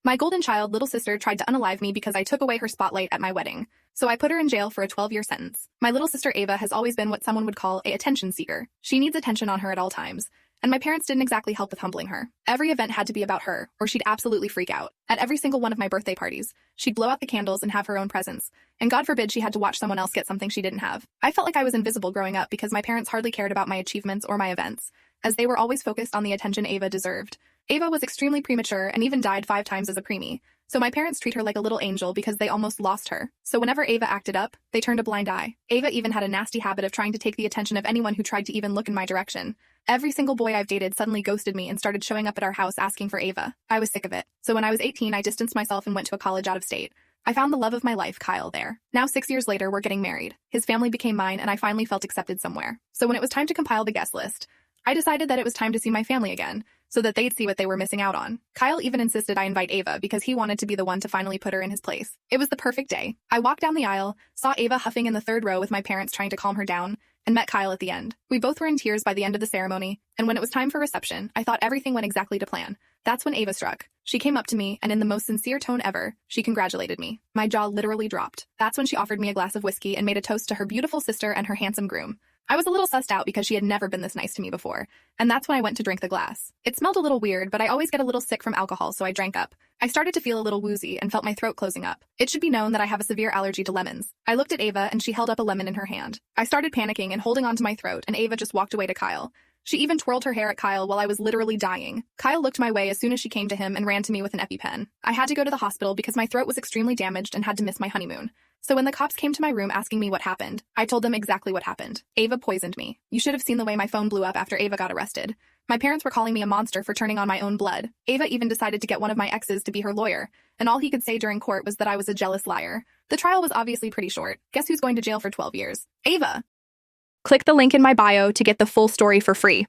My golden child little sister tried to unalive me because I took away her spotlight at my wedding. So I put her in jail for a 12-year sentence. My little sister Ava has always been what someone would call a attention seeker. She needs attention on her at all times. And my parents didn't exactly help with humbling her. Every event had to be about her, or she'd absolutely freak out. At every single one of my birthday parties, she'd blow out the candles and have her own presents. And God forbid she had to watch someone else get something she didn't have. I felt like I was invisible growing up because my parents hardly cared about my achievements or my events, as they were always focused on the attention Ava deserved. Ava was extremely premature and even died 5 times as a preemie. So my parents treat her like a little angel because they almost lost her. So whenever Ava acted up, they turned a blind eye. Ava even had a nasty habit of trying to take the attention of anyone who tried to even look in my direction. Every single boy I've dated suddenly ghosted me and started showing up at our house asking for Ava. I was sick of it. So when I was 18, I distanced myself and went to a college out of state. I found the love of my life, Kyle, there. Now 6 years later, we're getting married. His family became mine and I finally felt accepted somewhere. So when it was time to compile the guest list, I decided that it was time to see my family again, so that they'd see what they were missing out on. Kyle even insisted I invite Ava because he wanted to be the one to finally put her in his place. It was the perfect day. I walked down the aisle, saw Ava huffing in the 3rd row with my parents trying to calm her down, and met Kyle at the end. We both were in tears by the end of the ceremony, and when it was time for reception, I thought everything went exactly to plan. That's when Ava struck. She came up to me, and in the most sincere tone ever, she congratulated me. My jaw literally dropped. That's when she offered me a glass of whiskey and made a toast to her beautiful sister and her handsome groom. I was a little sussed out because she had never been this nice to me before, and that's when I went to drink the glass. It smelled a little weird, but I always get a little sick from alcohol, so I drank up. I started to feel a little woozy and felt my throat closing up. It should be known that I have a severe allergy to lemons. I looked at Ava and she held up a lemon in her hand. I started panicking and holding onto my throat, and Ava just walked away to Kyle. She even twirled her hair at Kyle while I was literally dying. Kyle looked my way as soon as she came to him and ran to me with an EpiPen. I had to go to the hospital because my throat was extremely damaged and had to miss my honeymoon. So when the cops came to my room asking me what happened, I told them exactly what happened. Ava poisoned me. You should have seen the way my phone blew up after Ava got arrested. My parents were calling me a monster for turning on my own blood. Ava even decided to get one of my exes to be her lawyer, and all he could say during court was that I was a jealous liar. The trial was obviously pretty short. Guess who's going to jail for 12 years? Ava! Click the link in my bio to get the full story for free.